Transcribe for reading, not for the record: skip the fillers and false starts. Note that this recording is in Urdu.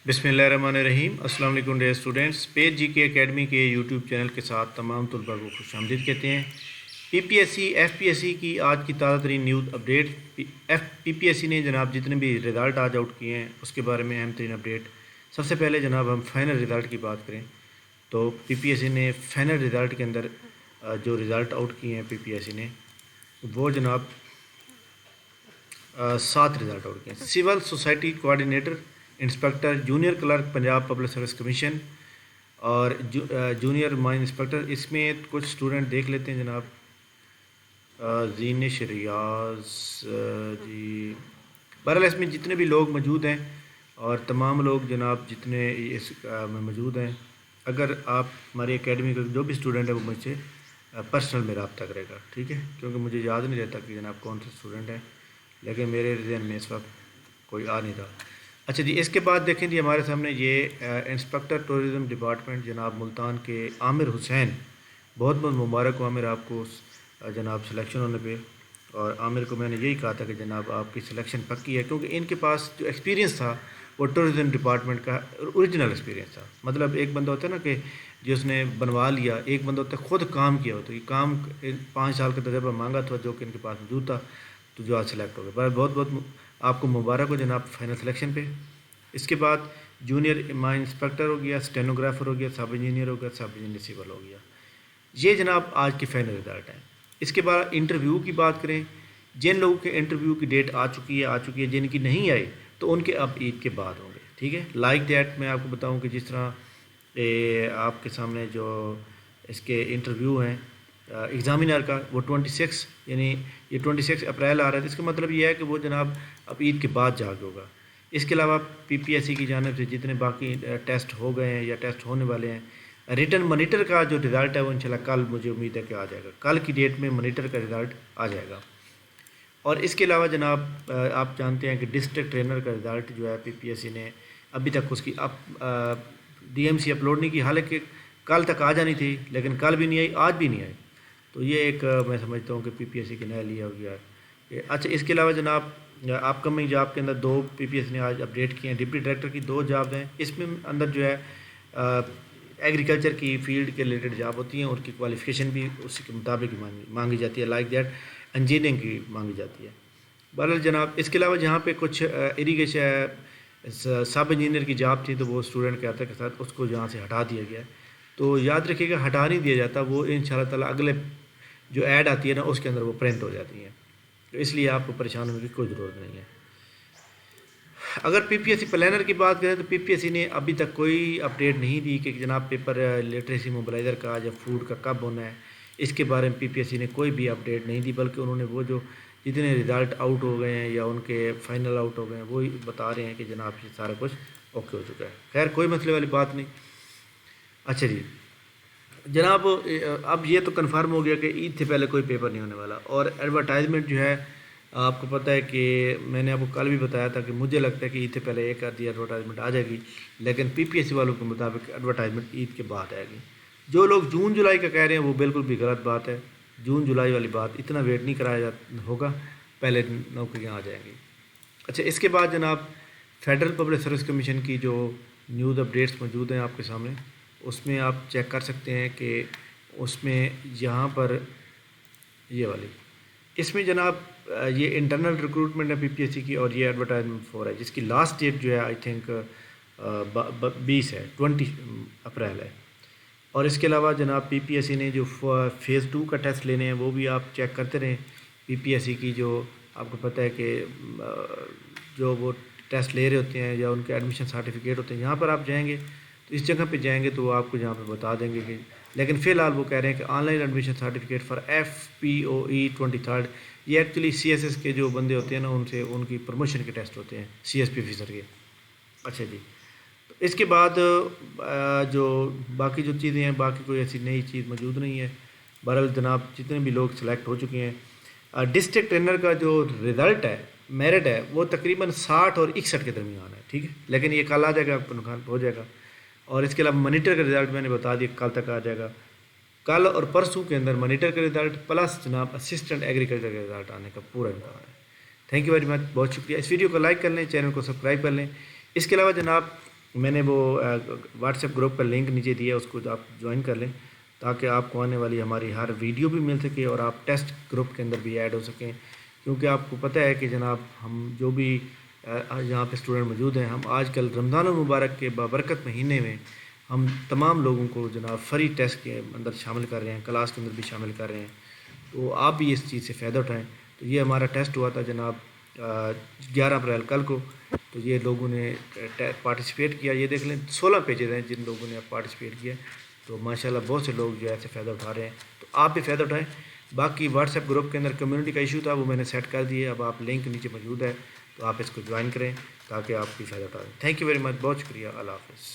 بسم اللہ الرحمن الرحیم۔ السلام علیکم ڈیئر اسٹوڈنٹس، پیج جی کے اکیڈمی کے یوٹیوب چینل کے ساتھ تمام طلباء کو خوش آمدید کہتے ہیں۔ P P S C F P S C کی آج کی تازہ ترین news update. P P S C نے جناب جتنے بھی رزلٹ آج آؤٹ کیے ہیں اس کے بارے میں اہم ترین اپڈیٹ۔ سب سے پہلے جناب ہم فائنل رزلٹ کی بات کریں تو پی پی ایس سی نے فائنل رزلٹ کے اندر جو رزلٹ آؤٹ کیے ہیں پی پی ایس سی نے وہ جناب 7 رزلٹ آؤٹ کیے ہیں۔ Civil society coordinator, inspector, junior clerk Punjab public service commission اور جونیئر مائن انسپیکٹر۔ اس میں کچھ اسٹوڈنٹ دیکھ لیتے ہیں جناب۔ زینش ریاض جی، بہرحال اس میں جتنے بھی لوگ موجود ہیں اور تمام لوگ جناب جتنے اس میں موجود ہیں، اگر آپ ہماری اکیڈمی کا جو بھی اسٹوڈنٹ ہے وہ مجھ سے پرسنل میں رابطہ کرے گا، ٹھیک ہے، کیونکہ مجھے یاد نہیں رہتا کہ جناب کون سے اسٹوڈنٹ ہیں، لیکن میرے ذہن میں اس وقت کوئی آ نہیں رہا۔ اچھا جی، اس کے بعد دیکھیں جی ہمارے سامنے یہ انسپیکٹر ٹورزم ڈپارٹمنٹ جناب ملتان کے عامر حسین، بہت بہت مبارک ہو عامر آپ کو جناب سلیکشن ہونے پہ۔ اور عامر کو میں نے یہی کہا تھا کہ جناب آپ کی سلیکشن پکی ہے، کیونکہ ان کے پاس جو ایکسپیرینس تھا وہ ٹورزم ڈپارٹمنٹ کا اوریجنل ایکسپیرینس تھا۔ مطلب ایک بندہ ہوتا ہے نا کہ جس نے بنوا لیا، ایک بندہ ہوتا ہے خود کام کیا ہوتا ہے، یہ کام 5 سال کا تجربہ مانگا تھا جو کہ ان کے پاس موجود تھا، تو جو آج سلیکٹ ہو گیا۔ بہت بہت آپ کو مبارک ہو جناب فائنل سلیکشن پہ۔ اس کے بعد جونیئر مائن انسپیکٹر ہو گیا، اسٹینوگرافر ہو گیا، سب انجینئر ہو گیا، سب انجینئر سول ہو گیا۔ یہ جناب آج کے فائنل رزلٹ ہیں۔ اس کے بعد انٹرویو کی بات کریں، جن لوگوں کے انٹرویو کی ڈیٹ آ چکی ہے، جن کی نہیں آئی تو ان کے اب عید کے بعد ہوں گے، ٹھیک ہے۔ لائک دیٹ میں آپ کو بتاؤں کہ جس طرح آپ کے سامنے جو اس کے انٹرویو ہیں ایگزامینر کا وہ 26 یعنی یہ 26 اپریل آ رہا ہے، اس کا مطلب یہ ہے کہ وہ جناب اب عید کے بعد جا کے ہوگا۔ اس کے علاوہ پی پی ایس سی کی جانب سے جتنے باقی ٹیسٹ ہو گئے ہیں یا ٹیسٹ ہونے والے ہیں، ریٹن مانیٹر کا جو رزلٹ ہے وہ انشاءاللہ کل مجھے امید ہے کہ آ جائے گا، کل کی ڈیٹ میں مانیٹر کا رزلٹ آ جائے گا۔ اور اس کے علاوہ جناب آپ جانتے ہیں کہ ڈسٹرکٹ ٹرینر کا رزلٹ جو ہے پی پی ایس سی نے ابھی تک اس کی ڈی ایم سی اپلوڈ نہیں کی، حالانکہ کل تک آ جانی تھی لیکن کل بھی نہیں آئی، آج بھی نہیں آئی، تو یہ ایک میں سمجھتا ہوں کہ پی پی ایس سی کے نیا لیا ہو گیا ہے۔ اچھا، اس کے علاوہ جناب آپ کمنگ جاب کے اندر 2 پی پی ایس نے آج اپڈیٹ کیے ہیں۔ ڈپٹی ڈائریکٹر کی 2 جابs ہیں، اس میں اندر جو ہے ایگریکلچر کی فیلڈ کے ریلیٹڈ جاب ہوتی ہیں، اور کی کوالیفیکیشن بھی اسی کے مطابق مانگی جاتی ہے، لائک دیٹ انجینئرنگ کی مانگی جاتی ہے۔ بہرحال جناب اس کے علاوہ جہاں پہ کچھ اریگیشن سب انجینئر کی جاب تھی تو وہ اسٹوڈنٹ کے کے ساتھ اس کو جہاں سے ہٹا دیا گیا ہے، تو یاد رکھیے گا ہٹا نہیں دیا جاتا، وہ ان شاء اللہ تعالیٰ اگلے جو ایڈ آتی ہے نا اس کے اندر وہ پرنٹ ہو جاتی ہیں، تو اس لیے آپ کو پریشان ہونے کی کوئی ضرورت نہیں ہے۔ اگر پی پی ایس سی پلانر کی بات کریں تو پی پی ایس سی نے ابھی تک کوئی اپڈیٹ نہیں دی کہ جناب پیپر لٹریسی موبلائزر کا یا فوڈ کا کب ہونا ہے، اس کے بارے میں پی پی ایس سی نے کوئی بھی اپڈیٹ نہیں دی، بلکہ انہوں نے وہ جو جتنے رزلٹ آؤٹ ہو گئے ہیں یا ان کے فائنل آؤٹ ہو گئے ہیں وہی بتا رہے ہیں کہ جناب یہ سارا کچھ اوکے ہو چکا ہے۔ خیر کوئی مسئلے والی بات نہیں۔ اچھا جی جناب، اب یہ تو کنفرم ہو گیا کہ عید سے پہلے کوئی پیپر نہیں ہونے والا، اور ایڈورٹائزمنٹ جو ہے آپ کو پتہ ہے کہ میں نے آپ کو کل بھی بتایا تھا کہ مجھے لگتا ہے کہ عید سے پہلے ایک آدھی ایڈورٹائزمنٹ آ جائے گی، لیکن پی پی ایس سی والوں کے مطابق ایڈورٹائزمنٹ عید کے بعد آئے گی۔ جو لوگ جون جولائی کا کہہ رہے ہیں وہ بالکل بھی غلط بات ہے، جون جولائی والی بات اتنا ویٹ نہیں کرایا ہوگا، پہلے نوکریاں آ جائیں گی۔ اچھا، اس کے بعد جناب فیڈرل پبلک سروس کمیشن کی جو نیوز اپڈیٹس موجود ہیں آپ کے سامنے، اس میں آپ چیک کر سکتے ہیں کہ اس میں یہاں پر یہ والی اس میں جناب یہ انٹرنل ریکروٹمنٹ ہے پی پی ایس سی کی، اور یہ ایڈورٹائزمنٹ 4 ہے جس کی لاسٹ ڈیٹ جو ہے آئی تھنک 20 ہے، 20 اپریل ہے۔ اور اس کے علاوہ جناب پی پی ایس سی نے جو فیز 2 کا ٹیسٹ لینے ہیں وہ بھی آپ چیک کرتے رہیں۔ پی پی ایس سی کی جو آپ کو پتہ ہے کہ جو وہ ٹیسٹ لے رہے ہوتے ہیں یا ان کے ایڈمیشن سرٹیفکیٹ ہوتے ہیں، یہاں پر آپ جائیں گے تو اس جگہ پہ جائیں گے تو وہ آپ کو یہاں پہ بتا دیں گے کہ، لیکن فی الحال وہ کہہ رہے ہیں کہ online admission certificate for F P O E 23 یہ ایکچولی سی ایس ایس کے جو بندے ہوتے ہیں نا ان سے ان کی پروموشن کے ٹیسٹ ہوتے ہیں، سی ایس پی آفیسر کے۔ اچھا جی، تو اس کے بعد جو باقی جو چیزیں ہیں، باقی کوئی ایسی نئی چیز موجود نہیں ہے۔ بہرحال جناب جتنے بھی لوگ سلیکٹ ہو چکے ہیں، ڈسٹرکٹ ٹرینر کا جو رزلٹ ہے میرٹ ہے وہ تقریباً 60 اور 61 کے درمیان ہے، ٹھیک ہے، لیکن یہ کل آ جائے گا، ہو جائے گا۔ اور اس کے علاوہ مانیٹر کا رزلٹ میں نے بتا دیا کل تک آ جائے گا، کل اور پرسوں کے اندر مانیٹر کا رزلٹ پلس جناب اسسٹنٹ ایگریکلچر کا رزلٹ آنے کا پورا امکان ہے۔ تھینک یو ویری مچ، بہت شکریہ۔ اس ویڈیو کو لائک کر لیں، چینل کو سبسکرائب کر لیں۔ اس کے علاوہ جناب میں نے وہ واٹس ایپ گروپ کا لنک نیچے دیا ہے، اس کو آپ جوائن کر لیں تاکہ آپ کو آنے والی ہماری ہر ویڈیو بھی مل سکے اور آپ ٹیسٹ گروپ کے اندر بھی ایڈ ہو سکیں، کیونکہ آپ کو پتہ ہے کہ جناب ہم جو بھی یہاں پہ اسٹوڈنٹ موجود ہیں، ہم آج کل رمضان المبارک کے بابرکت مہینے میں ہم تمام لوگوں کو جناب فری ٹیسٹ کے اندر شامل کر رہے ہیں، کلاس کے اندر بھی شامل کر رہے ہیں، تو آپ بھی اس چیز سے فائدہ اٹھائیں۔ تو یہ ہمارا ٹیسٹ ہوا تھا جناب 11 اپریل کل کو، تو یہ لوگوں نے پارٹیسپیٹ کیا، یہ دیکھ لیں 16 پیجز ہیں جن لوگوں نے پارٹیسپیٹ کیا، تو ماشاءاللہ بہت سے لوگ جو ہے ایسے فائدہ اٹھا رہے ہیں، تو آپ بھی فائدہ اٹھائیں۔ باقی واٹس ایپ گروپ کے اندر کمیونٹی کا ایشو تھا، وہ میں نے سیٹ کر دیے، اب آپ لنک نیچے موجود ہے، تو آپ اس کو جوائن کریں تاکہ آپ بھی فائدہ اٹھائیں۔ تھینک یو ویری مچ، بہت شکریہ، اللہ حافظ۔